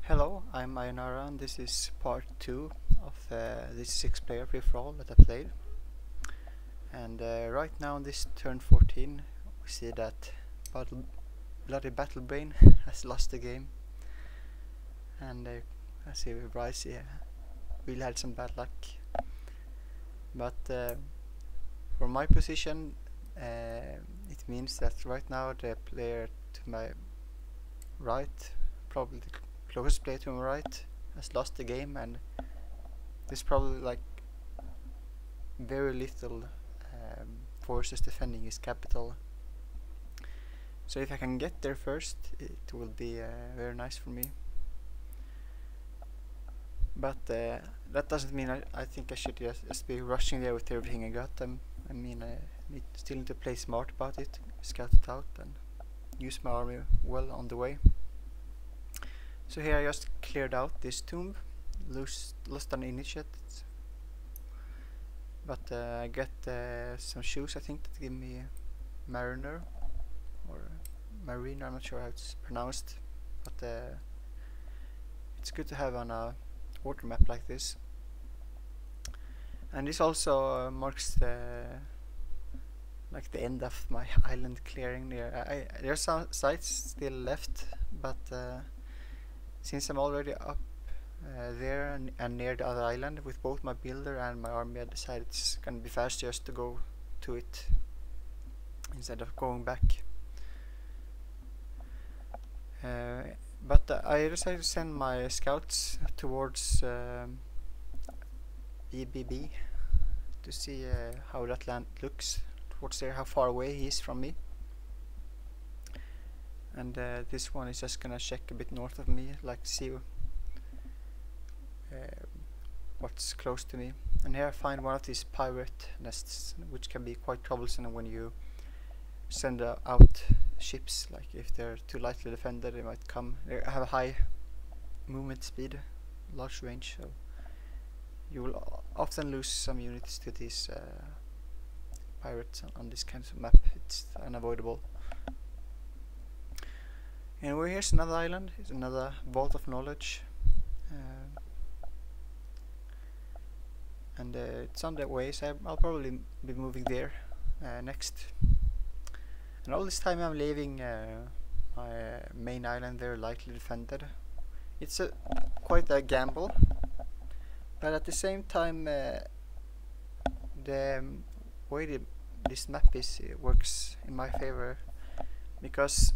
Hello, I'm Ayanara and this is part 2 of this 6-player free-for-all that I played. And right now on this turn 14 we see that bloody Battle Brain has lost the game. And I see Bryce really had some bad luck. But for my position it means that right now the player to my right, probably the closest player to my right, has lost the game, and there's probably like very little forces defending his capital. So if I can get there first, it will be very nice for me. But that doesn't mean I think I should just be rushing there with everything I got. I mean, I still need to play smart about it, scout it out, and use my army well on the way. So here I just cleared out this tomb, lost an initiate, but I get some shoes I think that give me Mariner or Marine, I'm not sure how it's pronounced, but it's good to have on a water map like this. And this also marks the end of my island clearing there. There are some sites still left, but since I'm already up there and near the other island with both my builder and my army, I decided it's gonna be faster just to go to it instead of going back. But I decided to send my scouts towards BBB to see how that land looks towards there, how far away he is from me. And this one is just gonna check a bit north of me, like see what's close to me. And here I find one of these pirate nests, which can be quite troublesome when you send out ships. Like if they're too lightly defended, they might come. They have a high movement speed, large range, so you will often lose some units to these pirates on this kind of map. It's unavoidable. Anyway, here's another island. It's another vault of knowledge, and it's on the way, so I'll probably be moving there next. And all this time I'm leaving my main island very lightly defended. It's quite a gamble, but at the same time the way this map is, it works in my favor, because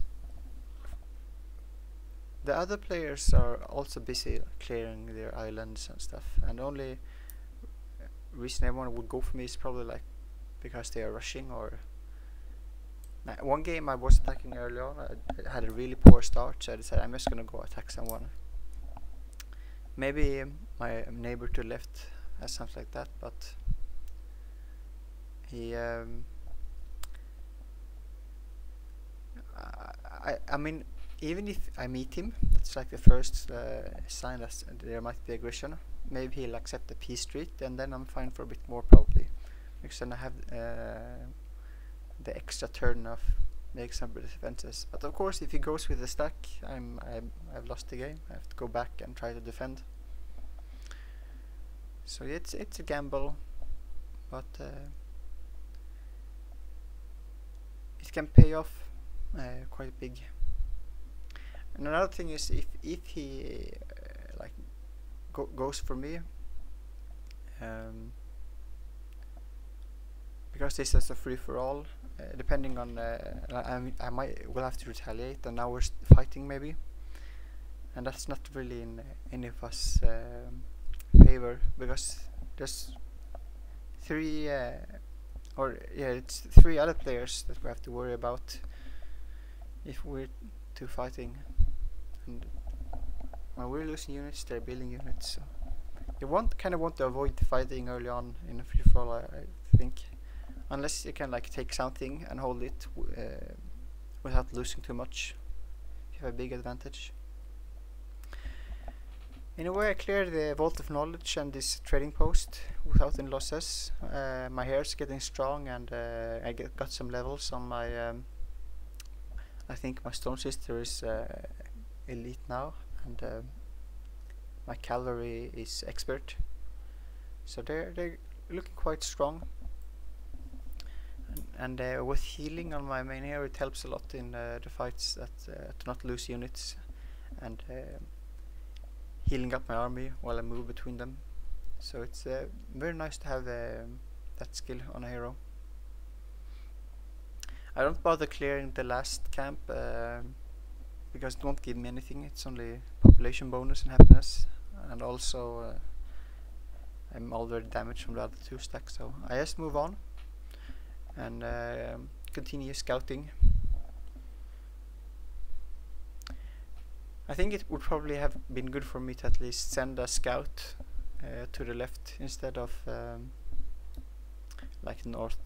the other players are also busy clearing their islands and stuff, and the only reason everyone would go for me is probably like because they are rushing. Or one game I was attacking early on, I had a really poor start, so I decided I'm just gonna go attack someone. Maybe my neighbor to the left has something like that, but he I mean, even if I meet him, that's like the first sign that there might be aggression. Maybe he'll accept the peace treat, and then I'm fine for a bit more probably, because then I have the extra turn of make some defenses. But of course, if he goes with the stack, I've lost the game. I have to go back and try to defend. So it's a gamble, but it can pay off quite big. And another thing is, if he like goes for me, because this is a free for all, depending on I will have to retaliate, and now we're fighting maybe, and that's not really in any of us favor, because there's it's three other players that we have to worry about if we're two fighting. And when we're losing units, they're building units, so you kind of want to avoid fighting early on in a free-for-all, I think, unless you can like take something and hold it without losing too much. You have a big advantage. In a way, I cleared the Vault of Knowledge and this trading post without any losses. My hair's getting strong, and I got some levels on my I think my Stone Sister is elite now, and my cavalry is expert. So they're looking quite strong. And with healing on my main hero, it helps a lot in the fights that to not lose units, and healing up my army while I move between them. So it's very nice to have that skill on a hero. I don't bother clearing the last camp because it won't give me anything. It's only population bonus and happiness, and also I'm already damaged from the other 2 stacks, so I just move on and continue scouting. I think it would probably have been good for me to at least send a scout to the left instead of like north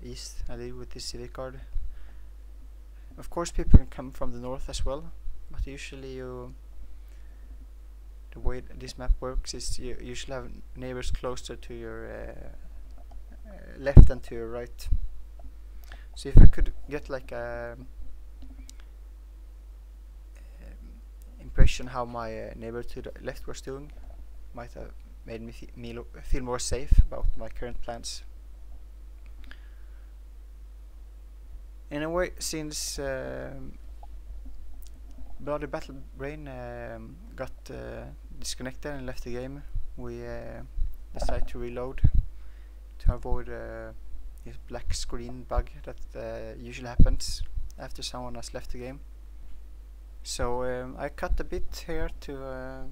east I did with this civic guard. Of course people can come from the north as well, but usually the way this map works is you usually have neighbors closer to your left than to your right. So if I could get like a impression how my neighbor to the left was doing, might have made me feel more safe about my current plans. In a way, since Bloody Battle Brain got disconnected and left the game, we decided to reload to avoid this black screen bug that usually happens after someone has left the game. So I cut a bit here to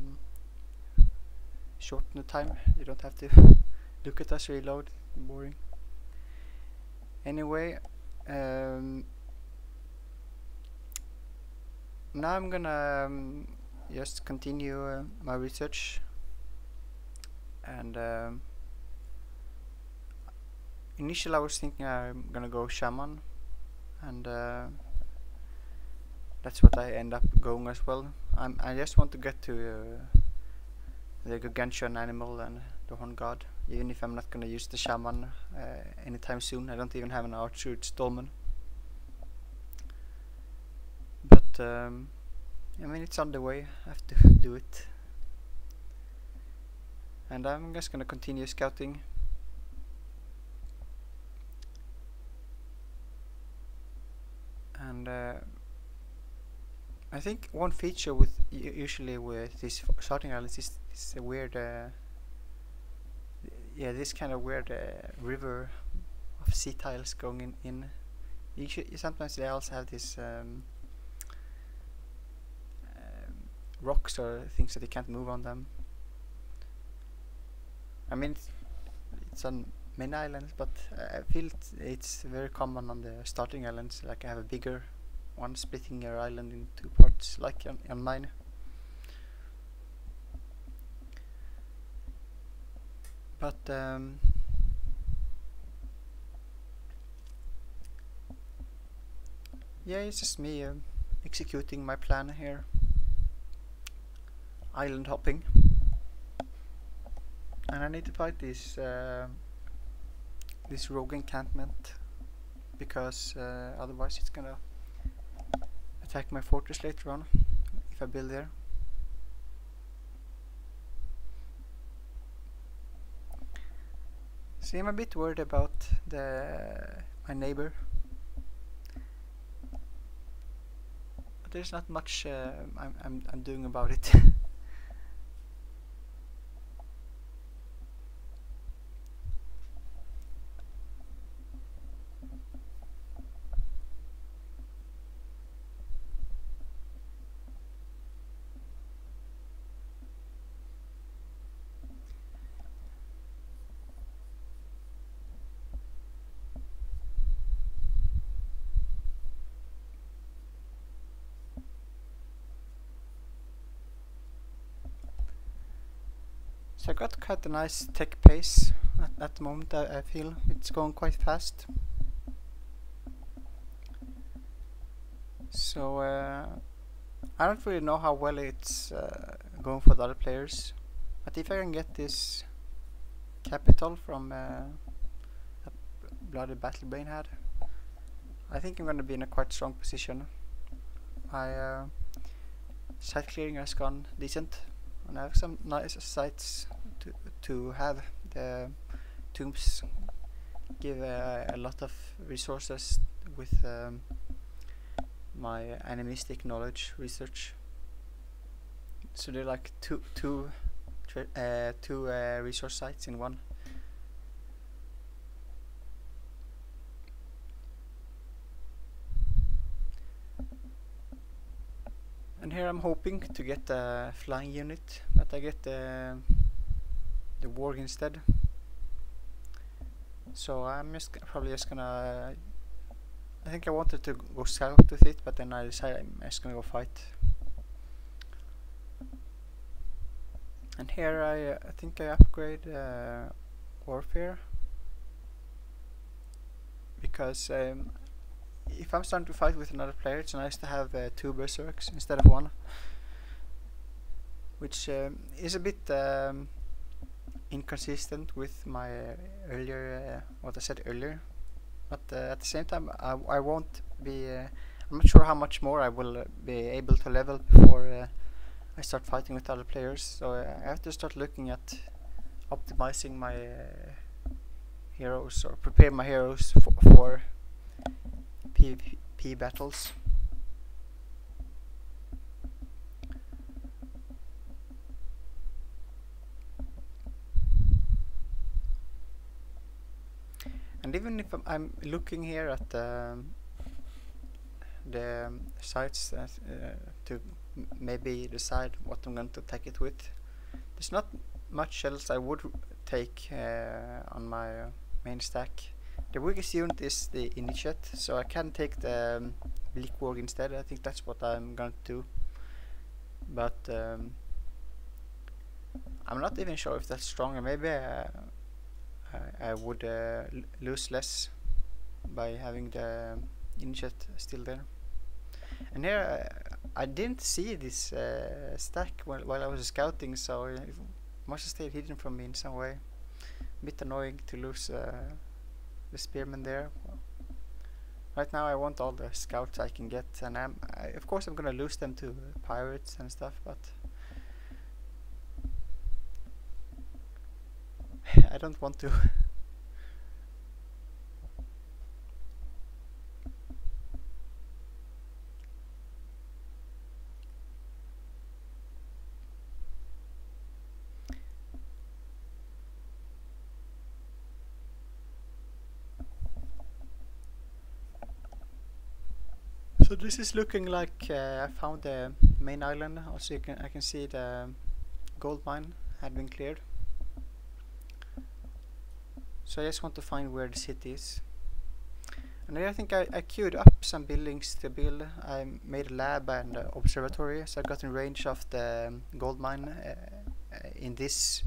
shorten the time. You don't have to look at us reload, boring. Anyway, now I'm gonna just continue my research, and initially I was thinking I'm gonna go shaman, and that's what I end up going as well. I just want to get to the gargantuan animal and the horn god, even if I'm not gonna use the shaman anytime soon. I don't even have an archer with Stolman. But I mean, it's on the way. I have to do it. And I'm just gonna continue scouting. And I think one feature with usually with these starting islands is this weird, this kind of weird river of sea tiles going in. Sometimes they also have this rocks or things that you can't move on them. I mean, it's on many islands, but I feel it's very common on the starting islands. Like I have a bigger one splitting your island in 2 parts, like on mine. But yeah, it's just me executing my plan here. Island hopping. And I need to fight this this rogue encampment, because otherwise it's gonna attack my fortress later on if I build there. See, I'm a bit worried about my neighbor, but there's not much I'm doing about it. So I got quite a nice tech pace at the moment. I feel it's going quite fast. So I don't really know how well it's going for the other players, but if I can get this capital from that Bloody Battle Brain had, I think I'm going to be in a quite strong position. My site clearing has gone decent. and I have some nice sites to have. The tombs give a lot of resources with my animistic knowledge research. So they're like two resource sites in one. And here I'm hoping to get a flying unit, but I get the warg instead. So I'm probably just gonna. I think I wanted to go south with it, but then I decided I'm just gonna go fight. And here I think I upgrade warfare, because if I'm starting to fight with another player, it's nice to have 2 berserks instead of 1, which is a bit inconsistent with my earlier what I said earlier. But at the same time, I won't be. I'm not sure how much more I will be able to level before I start fighting with other players. So I have to start looking at optimizing my heroes, or prepare my heroes for PvP battles. And even if I'm looking here at the sites to maybe decide what I'm going to take it with, there's not much else I would take on my main stack. The weakest unit is the Initiate, so I can take the Bleak Warg instead. I think that's what I'm going to do. But I'm not even sure if that's stronger. Maybe I would lose less by having the Initiate still there. And here I didn't see this stack while I was scouting, so it must have stayed hidden from me in some way. A bit annoying to lose the spearmen there. Right now I want all the scouts I can get, and of course I'm gonna lose them to pirates and stuff, but I don't want to. So this is looking like I found the main island. Also I can see the gold mine had been cleared. So I just want to find where the city is. And I think I queued up some buildings to build. I made a lab and observatory, so I got in range of the gold mine in this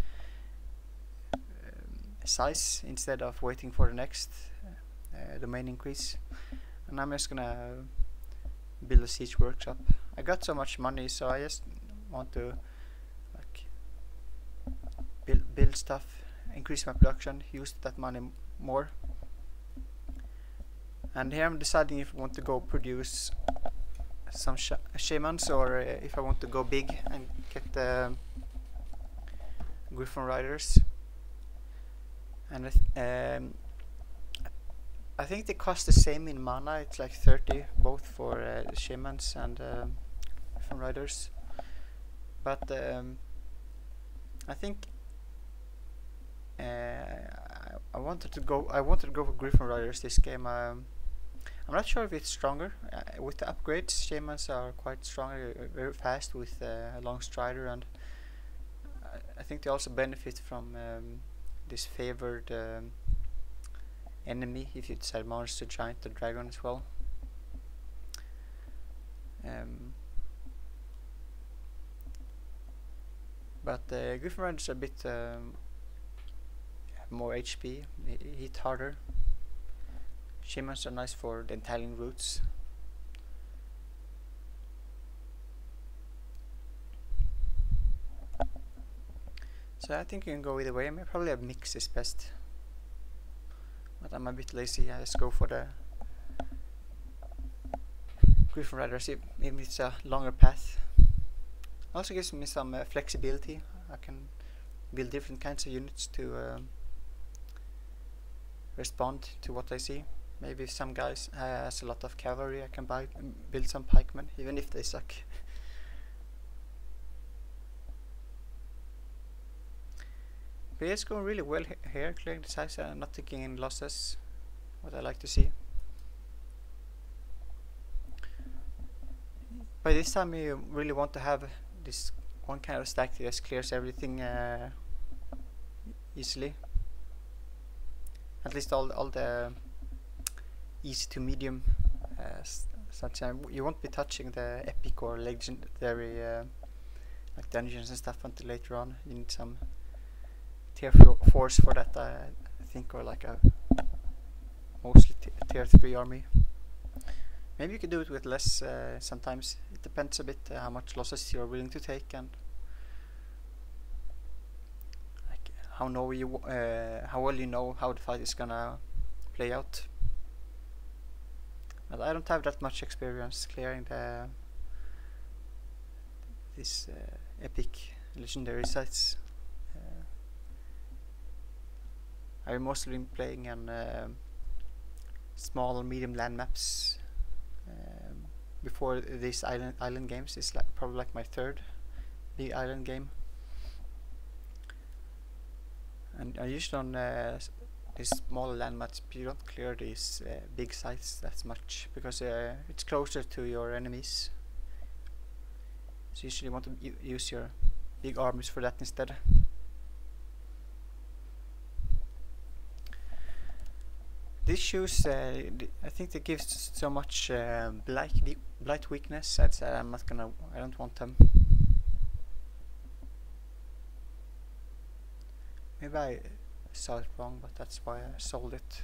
size, instead of waiting for the next domain increase. And I'm just gonna build a siege workshop. I got so much money, so I just want to like build stuff, increase my production, use that money more. And here I'm deciding if I want to go produce some shamans, or if I want to go big and get the Griffin Riders. And I think they cost the same in mana. It's like 30 both for the shamans and Griffin Riders. But I think I wanted to go for Griffin Riders this game. I'm not sure if it's stronger. With the upgrades, shamans are quite strong, very fast with a long strider, and I think they also benefit from this favored enemy if you decide monster, giant, or dragon as well. But Griffin Riders are a bit more HP, hit harder. Shamans are nice for the entangling roots. So I think you can go either way. I mean, probably a mix is best. But I'm a bit lazy. I just go for the Griffin Riders, even if it's a longer path. Also gives me some flexibility. I can build different kinds of units to respond to what I see. Maybe if some guys has a lot of cavalry, I can build some pikemen, even if they suck. But it's going really well here, clearing the size and not taking any losses, what I like to see. By this time you really want to have this one kind of stack that just clears everything easily. At least all the easy to medium such you won't be touching the epic or legendary like dungeons and stuff until later on. You need some tier 4s for that, I think, or like a mostly tier 3 army. Maybe you could do it with less sometimes. It depends a bit how much losses you're willing to take and like how well you know how the fight is gonna play out. But I don't have that much experience clearing these epic legendary sites. I've mostly been playing on small medium land maps. Before these island games, it's probably like my third big island game, and I usually on these small land maps you don't clear these big sites that much because it's closer to your enemies. So you usually want to use your big armies for that instead. These shoes, I think they give so much blight weakness that I don't want them. Maybe I saw it wrong, but that's why I sold it.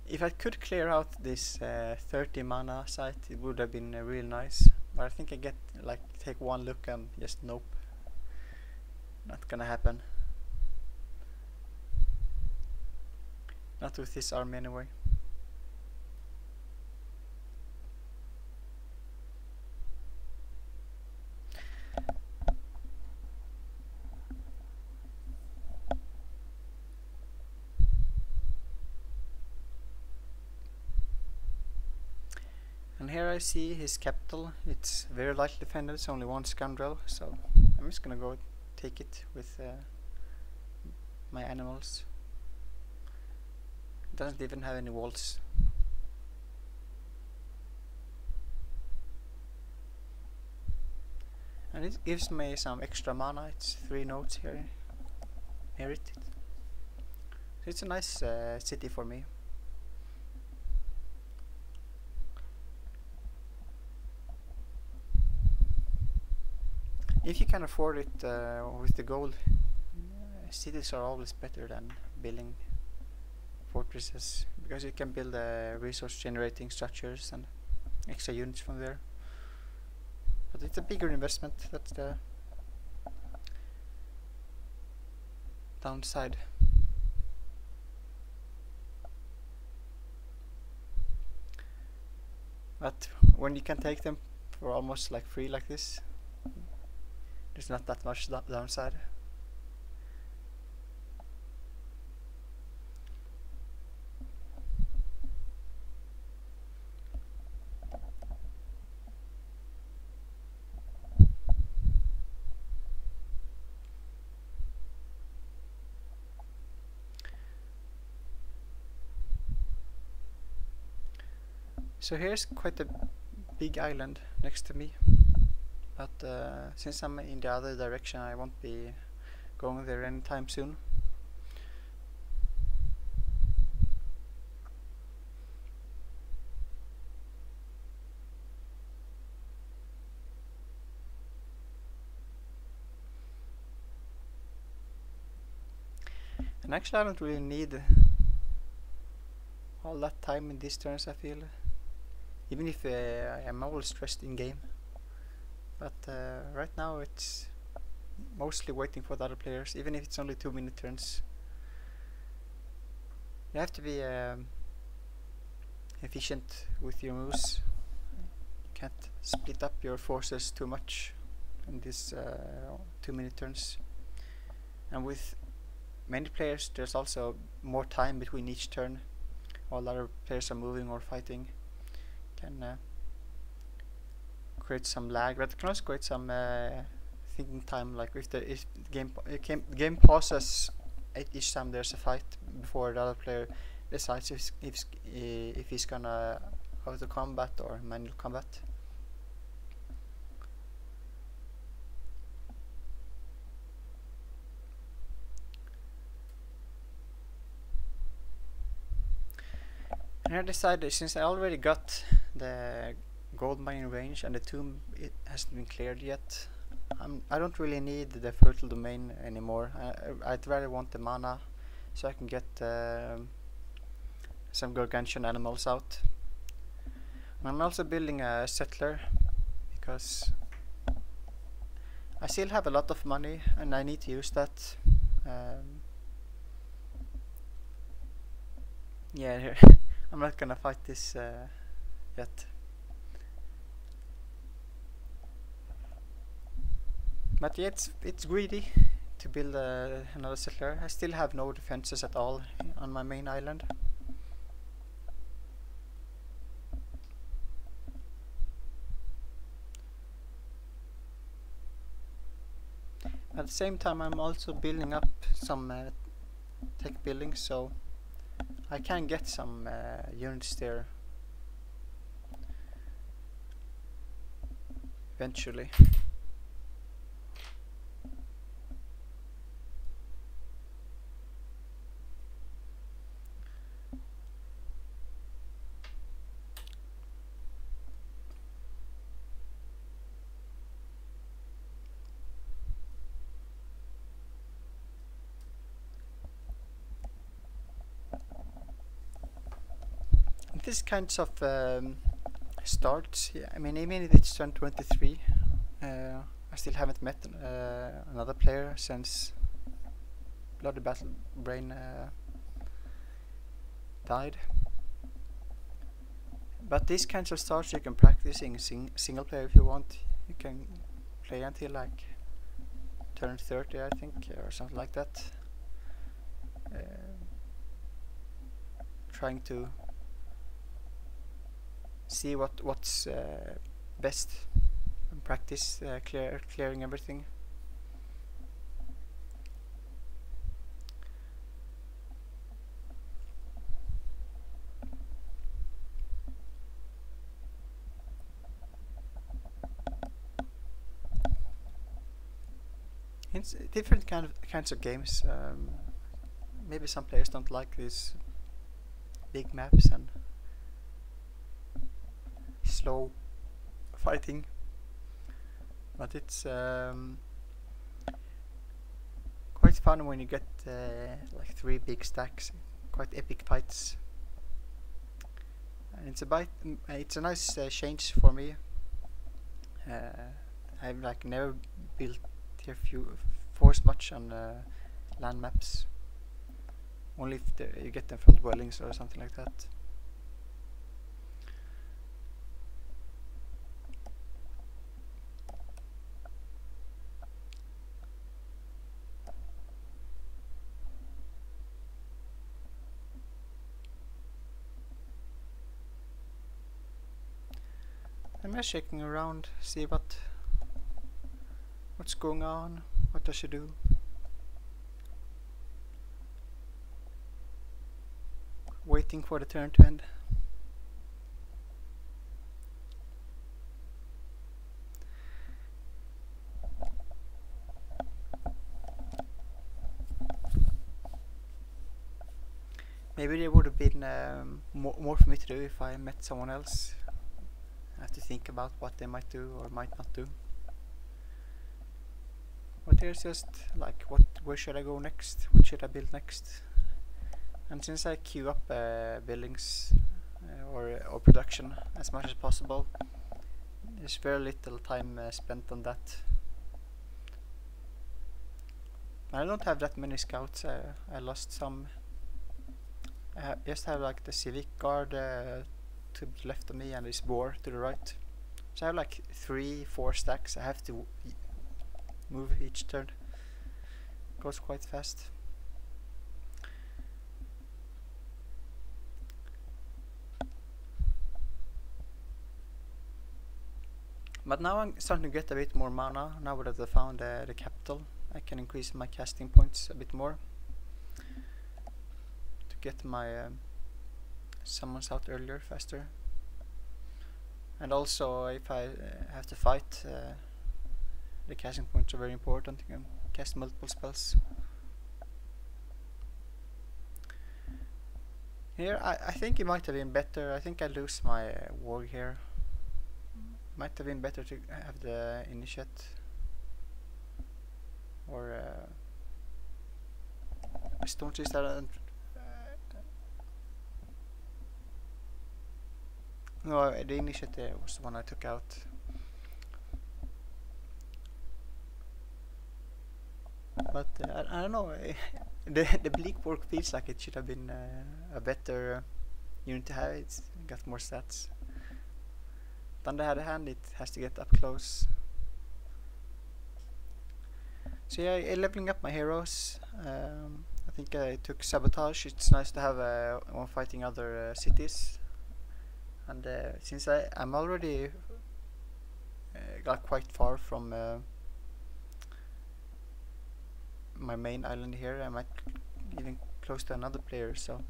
If I could clear out this 30 mana site, it would have been really nice. But I think I take one look and just nope. Not gonna happen. Not with this army anyway. And here I see his capital. It's very lightly defended, it's only one scoundrel, so I'm just gonna go take it with my animals. It doesn't even have any walls. And it gives me some extra mana. It's 3 nodes here. Inherit it. So it's a nice city for me. If you can afford it with the gold, cities are always better than building fortresses, because you can build resource generating structures and extra units from there. But it's a bigger investment, that's the downside. But when you can take them for almost like free like this, there's not that much downside. So here's quite a big island next to me, but since I'm in the other direction I won't be going there anytime soon. And actually I don't really need all that time in these turns, I feel. Even if I am always stressed in game. But right now it's mostly waiting for the other players, even if it's only 2-minute turns. You have to be efficient with your moves. You can't split up your forces too much in this 2 minute turns. And with many players there's also more time between each turn while other players are moving or fighting. Can create some lag, but it can also create some thinking time, like if the game pauses at each time there's a fight before the other player decides if he's gonna auto combat or manual combat. And I decided, since I already got the gold mining range and the tomb it hasn't been cleared yet, I don't really need the fertile domain anymore. I'd rather want the mana so I can get some gargantuan animals out. I'm also building a settler because I still have a lot of money and I need to use that. Yeah, I'm not gonna fight this yet. But yeah, it's greedy to build another settler. I still have no defenses at all on my main island. At the same time I'm also building up some tech buildings, so I can get some units there eventually. This kinds of starts, yeah, I mean, even if it's turn 23, I still haven't met another player since Bloody Battle Brain died. But these kinds of starts you can practice in single player if you want. You can play until like turn 30, I think, or something like that. Trying to see what's best and practice clearing everything. It's different kinds of games. Maybe some players don't like these big maps and slow fighting, but it's quite fun when you get like 3 big stacks, quite epic fights, and it's a nice change for me. I've like never built tier force much on land maps, only if you get them from dwellings or something like that. I'm just checking around, see what's going on, what does she do. Waiting for the turn to end. Maybe there would have been more for me to do if I met someone else. I have to think about what they might do or might not do. But there's just like, where should I go next? What should I build next? And since I queue up buildings or production as much as possible, there's very little time spent on that. I don't have that many scouts. I lost some. I just have like the civic guard to the left of me and this boar to the right. So I have like 3-4 stacks. I have to move each turn. Goes quite fast. But now I'm starting to get a bit more mana. Now that I found the capital, I can increase my casting points a bit more to get my summons out earlier, faster. And also, if I have to fight, the casting points are very important. You can cast multiple spells. Here, I think it might have been better. I think I lose my war here. Might have been better to have the initiate or stone tree that. No, the initiate was the one I took out. But I don't know. The bleak work feels like it should have been a better unit to have. It's got more stats. On the other hand, it has to get up close. So yeah, leveling up my heroes. I think I took sabotage. It's nice to have one fighting other cities. And since I'm already got quite far from my main island here, I might even close to another player. So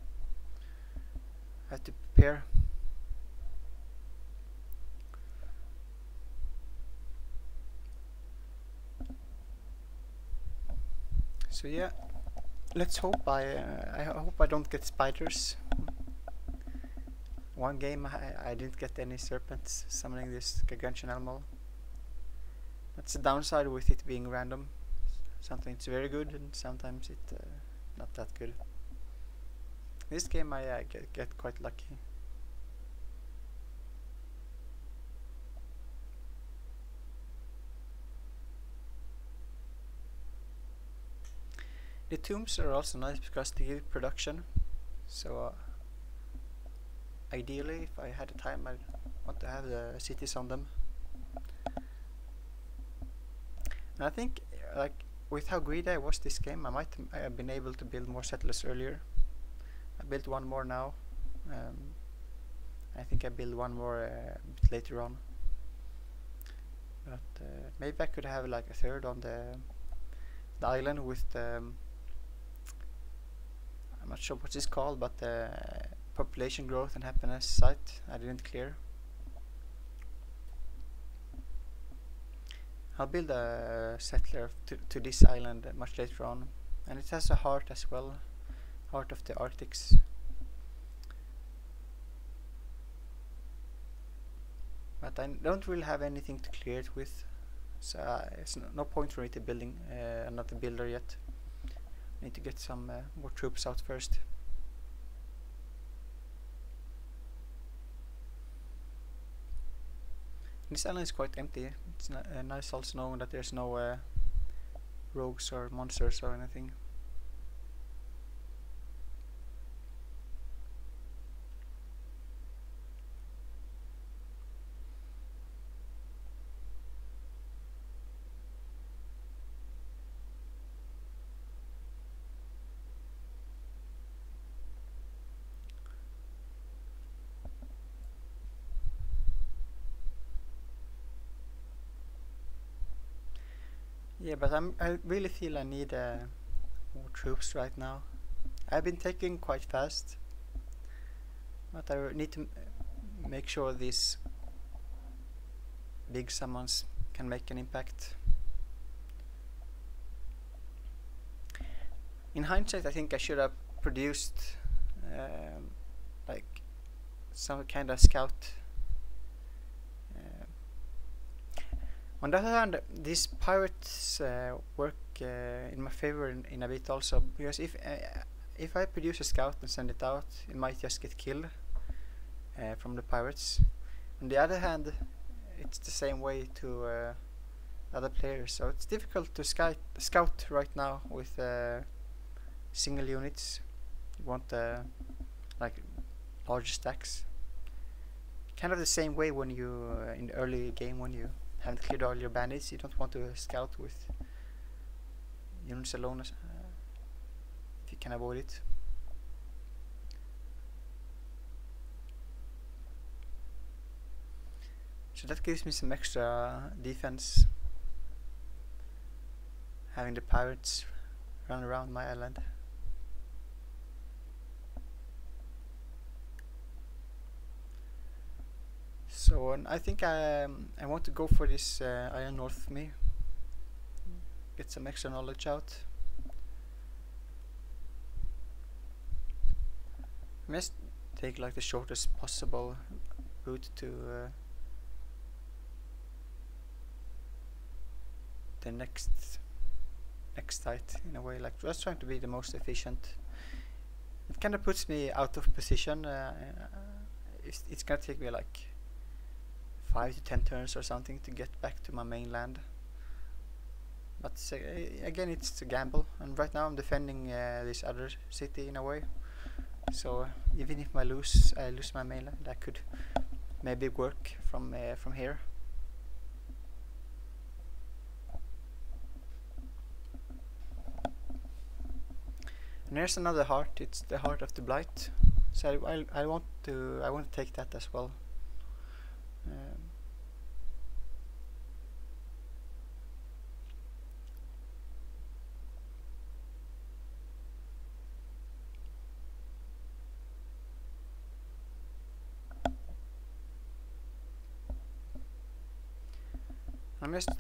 I have to prepare. So yeah, let's hope I hope I don't get spiders. One game I didn't get any serpents summoning this gargantuan animal. That's the downside with it being random. Sometimes it's very good and sometimes it's not that good. This game I get quite lucky. The tombs are also nice because they give production. So ideally, if I had the time, I want to have the cities on them. And I think, like, with how greedy I was this game, I might have been able to build more settlers earlier. I built one more now. I think I build one more a bit later on. But maybe I could have like a third on the island with the I'm not sure what it's called, but the population growth and happiness site I didn't clear. I'll build a settler to this island much later on, and it has a heart as well, heart of the Arctics. But I don't really have anything to clear it with, so it's no point for me to building another builder yet. I need to get some more troops out first. This island is quite empty. It's nice also knowing that there's no rogues or monsters or anything. Yeah, but I really feel I need more troops right now. I've been taking quite fast, but I need to make sure these big summons can make an impact. In hindsight, I think I should have produced like some kind of scout. On the other hand, these pirates work in my favor in a bit also, because if I produce a scout and send it out, it might just get killed from the pirates. On the other hand, it's the same way to other players, so it's difficult to scout right now with single units. You want like large stacks. Kind of the same way when you in the early game when you haven't cleared all your bandits, you don't want to scout with units alone if you can avoid it. So that gives me some extra defense, having the pirates run around my island. So I think I want to go for this island north of me, get some extra knowledge out. I must take like the shortest possible route to the next site, in a way, like just trying to be the most efficient. It kind of puts me out of position. It's gonna take me like 5 to 10 turns or something to get back to my mainland. But again, it's a gamble, and right now I'm defending this other city in a way. So even if I lose my mainland, I could maybe work from here. And here's another heart. It's the heart of the blight. So I want to take that as well. I'm just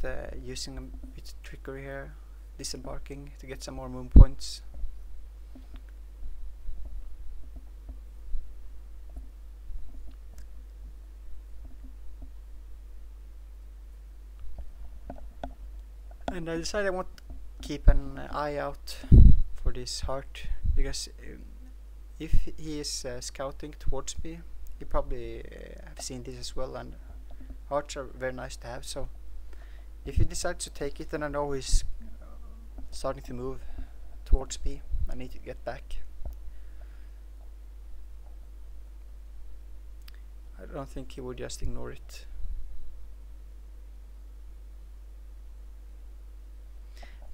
using a bit of trickery here, disembarking to get some more moon points. And I decided I want to keep an eye out for this heart, because if he is scouting towards me, he probably have seen this as well, and hearts are very nice to have. So if he decides to take it, then I know he's starting to move towards me. I need to get back. I don't think he would just ignore it.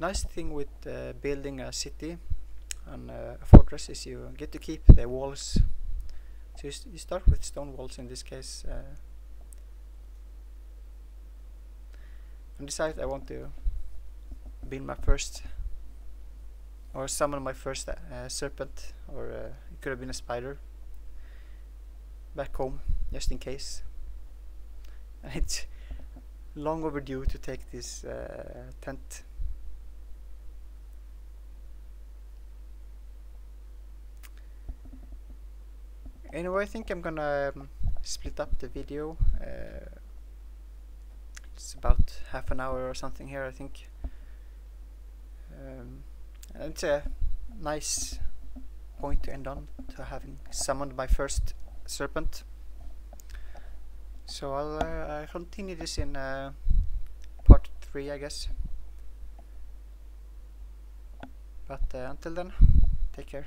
Nice thing with building a city and a fortress is you get to keep the walls. So you start with stone walls in this case. And decide I want to build my first, or summon my first serpent, or it could have been a spider, back home, just in case. And it's long overdue to take this tent. Anyway, I think I'm gonna split up the video. It's about half an hour or something here, I think. And it's a nice point to end on, to having summoned my first serpent. So I'll continue this in part 3, I guess. But until then, take care.